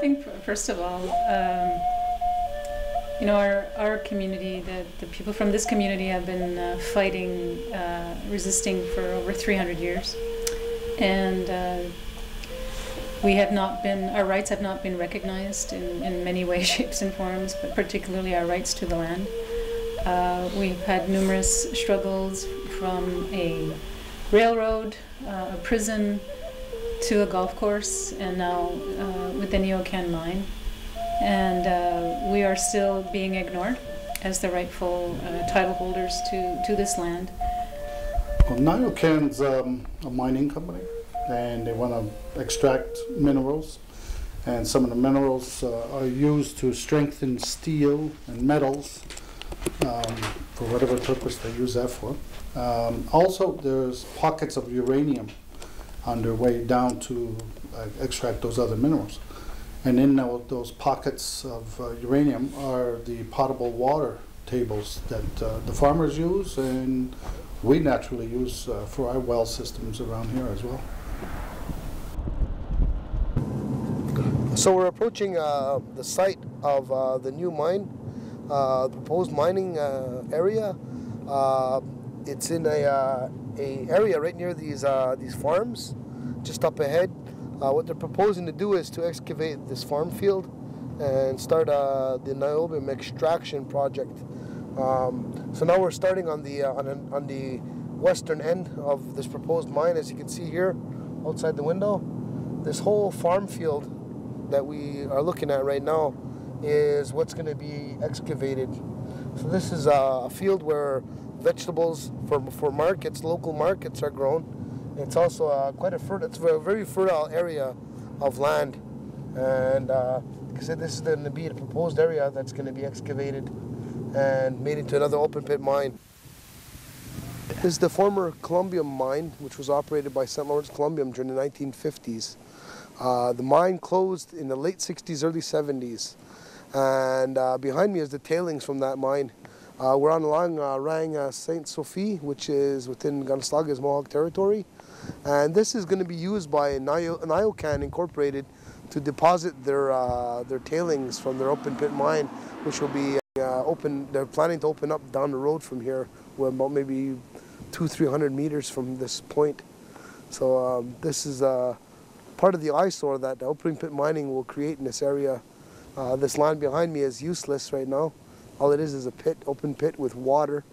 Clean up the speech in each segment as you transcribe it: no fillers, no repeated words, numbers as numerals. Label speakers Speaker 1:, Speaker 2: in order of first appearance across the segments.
Speaker 1: think first of all, you know, our community, the people from this community have been fighting, resisting for over 300 years, and we have not been, our rights have not been recognized in many ways, shapes, and forms, but particularly our rights to the land. We've had numerous struggles from a railroad, a prison, to a golf course, and now with the Neocan mine. And we are still being ignored as the rightful title holders to this land.
Speaker 2: Well, Neocan's a mining company, and they want to extract minerals, and some of the minerals are used to strengthen steel and metals for whatever purpose they use that for. Also, there's pockets of uranium on their way down to extract those other minerals. And in those pockets of uranium are the potable water tables that the farmers use, and we naturally use for our well systems around here as well.
Speaker 3: So we're approaching the site of the new mine, the proposed mining area. It's in a area right near these farms, just up ahead. What they're proposing to do is to excavate this farm field and start the niobium extraction project. So now we're starting on the western end of this proposed mine, as you can see here outside the window. This whole farm field that we are looking at right now is what's going to be excavated. So this is a field where vegetables for markets, local markets, are grown. It's also it's a very fertile area of land, and like I said, this is going to be a proposed area that's going to be excavated and made into another open pit mine. This is the former Columbium mine, which was operated by St. Lawrence Columbium during the 1950s. The mine closed in the late 60s, early 70s, and behind me is the tailings from that mine. We're on along Rang St. Sophie, which is within Kanehsatake's Mohawk territory, and this is going to be used by Neocan Incorporated to deposit their tailings from their open pit mine, which will be open. They're planning to open up down the road from here, about maybe 200-300 meters from this point. So this is part of the eyesore that the open pit mining will create in this area. This land behind me is useless right now. All it is a pit, open pit with water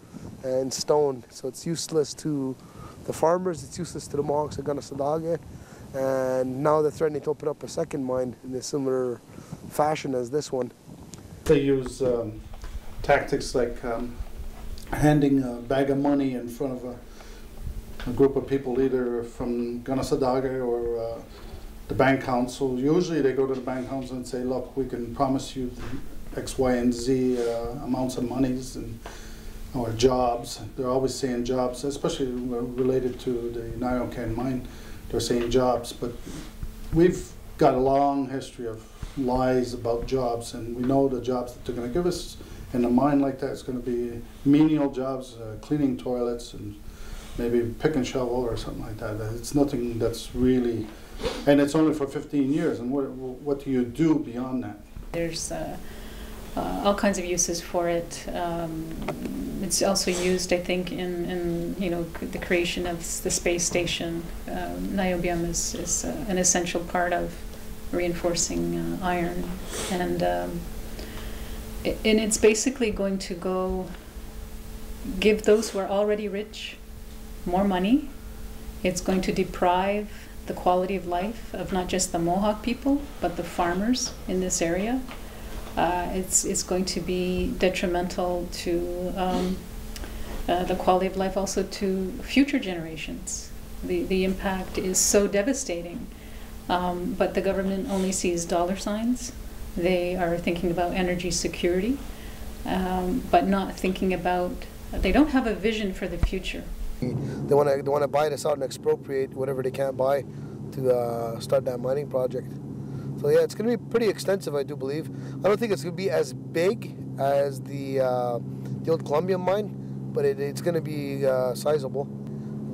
Speaker 3: and stone. So it's useless to the farmers, it's useless to the Mohawks of Kanehsatake. And now they're threatening to open up a second mine in a similar fashion as this one.
Speaker 2: They use tactics like handing a bag of money in front of a group of people, either from Kanehsatake or the bank council. Usually they go to the bank council and say, look, we can promise you X, Y, and Z amounts of monies or jobs. They're always saying jobs, especially related to the Neocan mine. They're saying jobs, but we've got a long history of lies about jobs, and we know the jobs that they're going to give us in a mine like that is going to be menial jobs, cleaning toilets and maybe pick and shovel or something like that. It's nothing that's really, and it's only for 15 years, and what do you do beyond that?
Speaker 1: There's all kinds of uses for it. It's also used, I think, in you know, the creation of the space station. Niobium is an essential part of reinforcing iron, and it's basically going to go give those who are already rich more money. It's going to deprive the quality of life of not just the Mohawk people, but the farmers in this area. It's going to be detrimental to the quality of life, also to future generations. The impact is so devastating, but the government only sees dollar signs. They are thinking about energy security, but not thinking about, they don't have a vision for the future.
Speaker 3: They want to buy this out and expropriate whatever they can't buy to start that mining project. So yeah, it's going to be pretty extensive, I do believe. I don't think it's going to be as big as the old Columbium mine, but it's going to be sizable.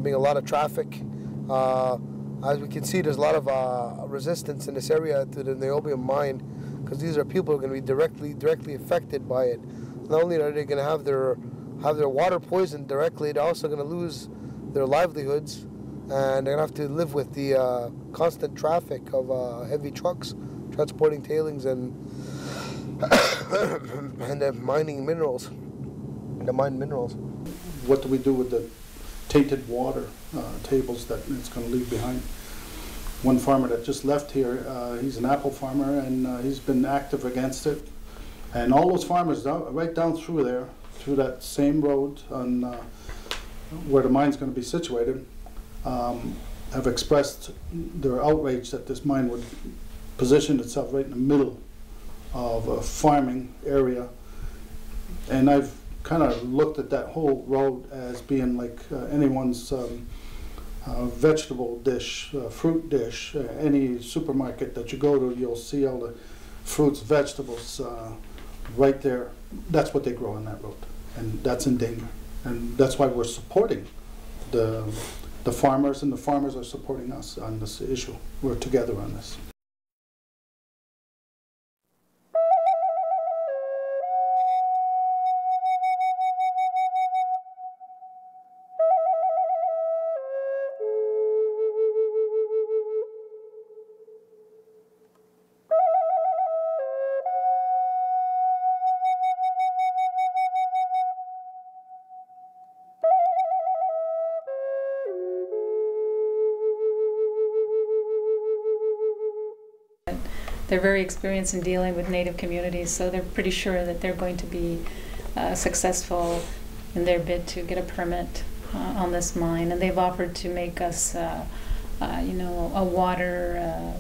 Speaker 3: Being a lot of traffic, a As we can see, there's a lot of resistance in this area to the niobium mine, because these are people who are going to be directly affected by it. Not only are they going to have their water poisoned directly, they're also going to lose their livelihoods, and they're going to have to live with the constant traffic of heavy trucks transporting tailings and and the mining minerals, the mine minerals.
Speaker 2: What do we do with the tainted water tables that it's going to leave behind? One farmer that just left here, he's an apple farmer, and he's been active against it. And all those farmers right down through there, through that same road on where the mine's going to be situated, have expressed their outrage that this mine would position itself right in the middle of a farming area. And I've kind of looked at that whole road as being like anyone's vegetable dish, fruit dish. Any supermarket that you go to, you'll see all the fruits, vegetables right there. That's what they grow on that road, and that's in danger. And that's why we're supporting the farmers, and the farmers are supporting us on this issue. We're together on this.
Speaker 1: They're very experienced in dealing with Native communities, so they're pretty sure that they're going to be successful in their bid to get a permit on this mine. And they've offered to make us, you know, a water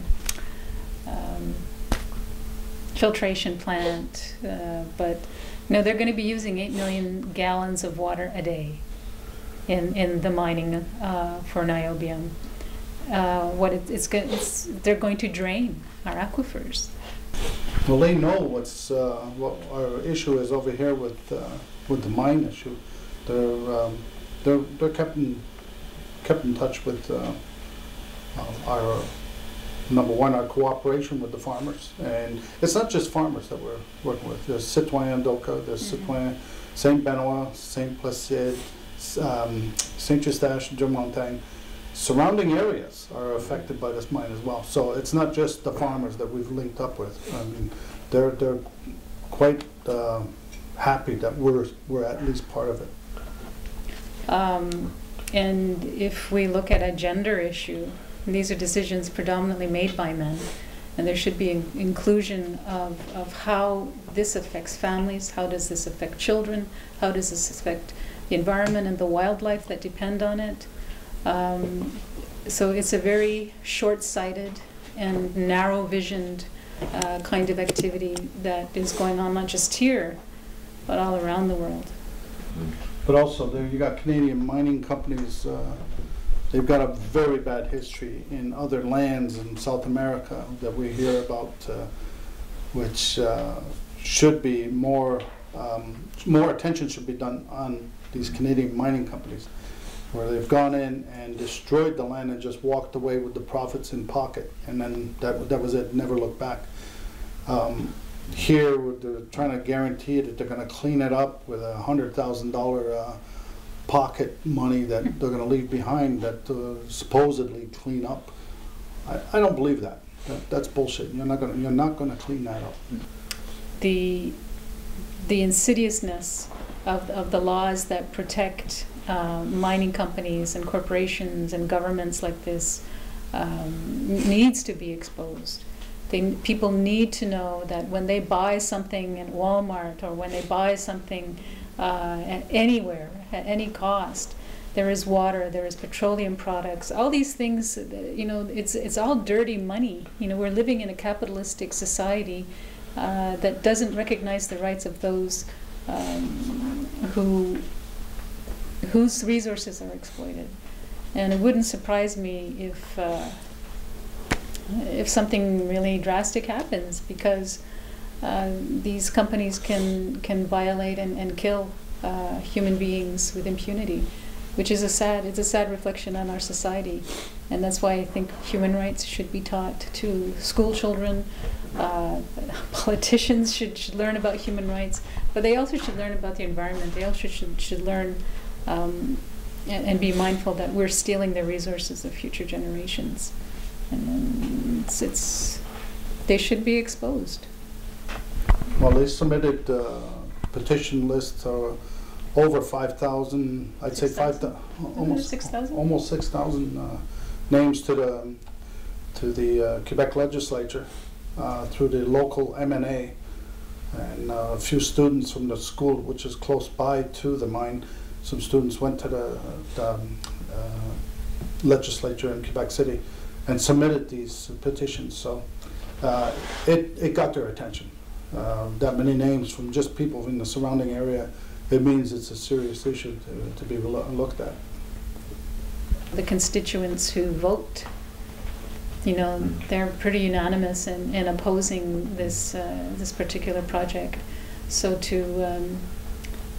Speaker 1: filtration plant, but no, they're going to be using 8 million gallons of water a day in the mining for niobium. They're going to drain our aquifers.
Speaker 2: Well, they know what our issue is over here with the mine issue. They're kept in touch with our number one, our cooperation with the farmers, and it's not just farmers that we're working with. There's Citoyen Doka, there's Citoyen Saint Benoit, Saint Placide, Saint Eustache, Drummondtang. Surrounding areas are affected by this mine as well. So it's not just the farmers that we've linked up with. I mean, they're quite happy that we're at least part of it.
Speaker 1: And if we look at a gender issue, these are decisions predominantly made by men, and there should be an inclusion of how this affects families, how does this affect children, how does this affect the environment and the wildlife that depend on it. So it's a very short-sighted and narrow-visioned kind of activity that is going on not just here, but all around the world.
Speaker 2: But also, there you got Canadian mining companies. They've got a very bad history in other lands in South America that we hear about, which should be more attention should be done on these Canadian mining companies, where they've gone in and destroyed the land and just walked away with the profits in pocket, and then that was it, never looked back. Here, they're trying to guarantee that they're going to clean it up with $100,000 pocket money that they're going to leave behind that supposedly clean up. I don't believe that. That's bullshit. You're not going to clean that up.
Speaker 1: The insidiousness of the laws that protect mining companies and corporations and governments like this needs to be exposed. People need to know that when they buy something at Walmart or when they buy something anywhere, at any cost, there is water, there is petroleum products, all these things, you know, it's all dirty money. You know, we're living in a capitalistic society that doesn't recognize the rights of those whose resources are exploited. And it wouldn't surprise me if something really drastic happens, because these companies can violate and kill human beings with impunity, which is a sad reflection on our society. And that's why I think human rights should be taught to school children. Politicians should learn about human rights, but they also should learn about the environment. They also should learn and be mindful that we're stealing the resources of future generations. And they should be exposed.
Speaker 2: Well, they submitted petition lists over 5,000, I'd say 5,000, almost
Speaker 1: 6,000?
Speaker 2: Almost 6,000 names to the Quebec legislature through the local MNA, and a few students from the school, which is close by to the mine. Some students went to the legislature in Quebec City and submitted these petitions. So it got their attention. That many names from just people in the surrounding area, it means it's a serious issue to be looked at.
Speaker 1: The constituents who vote, they're pretty unanimous in opposing this particular project. So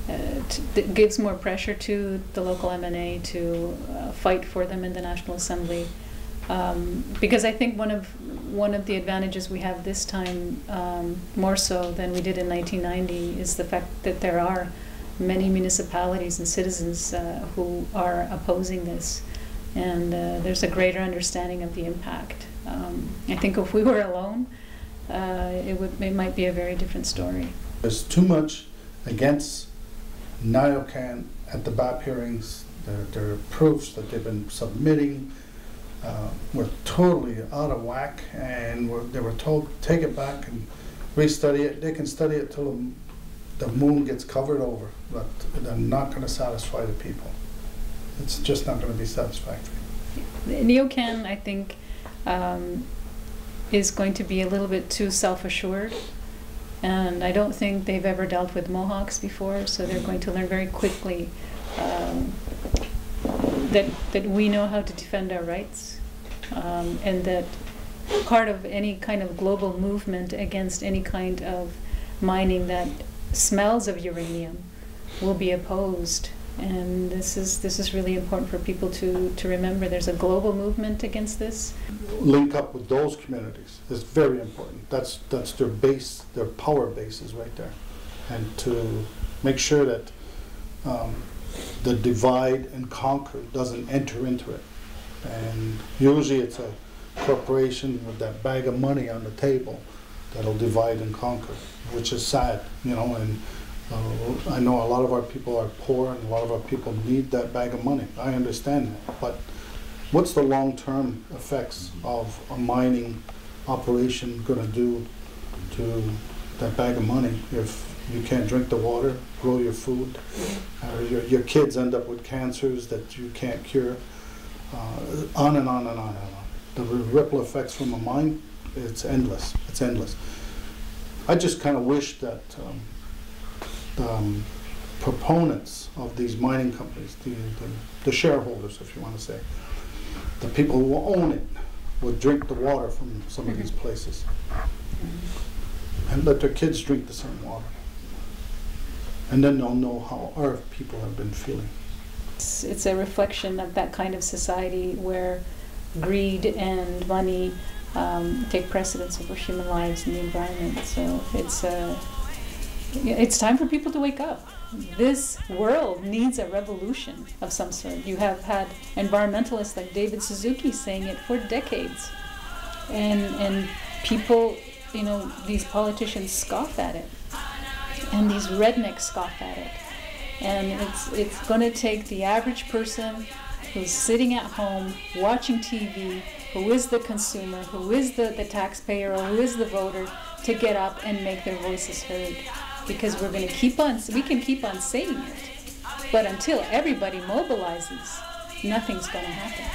Speaker 1: it gives more pressure to the local MNA to fight for them in the National Assembly. Because I think one of the advantages we have this time, more so than we did in 1990, is the fact that there are many municipalities and citizens who are opposing this, and there's a greater understanding of the impact. I think if we were alone, it might be a very different story.
Speaker 2: There's too much against Nyocan at the BAP hearings. There are proofs that they've been submitting. Were totally out of whack, and they were told take it back and restudy it. They can study it till the moon gets covered over, but they're not going to satisfy the people. It's just not going to be satisfactory.
Speaker 1: Nyocan, I think, is going to be a little bit too self-assured, and I don't think they've ever dealt with Mohawks before, so they're going to learn very quickly that we know how to defend our rights, and that part of any kind of global movement against any kind of mining that smells of uranium will be opposed. And this is really important for people to remember. There's a global movement against this.
Speaker 2: Link up with those communities is very important. That's their base, their power base is right there. And to make sure that the divide and conquer doesn't enter into it. And usually it's a corporation with that bag of money on the table that'll divide and conquer, which is sad, and I know a lot of our people are poor and a lot of our people need that bag of money. I understand that, but what's the long-term effects of a mining operation going to do to that bag of money if you can't drink the water, grow your food, or your kids end up with cancers that you can't cure, on and on and on and on. The ripple effects from a mine, it's endless. It's endless. I just kind of wish that proponents of these mining companies, the shareholders, if you want to say, the people who own it, would drink the water from some of these places and let their kids drink the same water. And then they'll know how our people have been feeling.
Speaker 1: It's a reflection of that kind of society where greed and money take precedence over human lives and the environment. So it's time for people to wake up. This world needs a revolution of some sort. You have had environmentalists like David Suzuki saying it for decades. And people, these politicians scoff at it. And these rednecks scoff at it. And it's going to take the average person who's sitting at home watching TV, who is the consumer, who is the taxpayer, or who is the voter, to get up and make their voices heard. Because we can keep on saying it, but until everybody mobilizes, nothing's going to happen.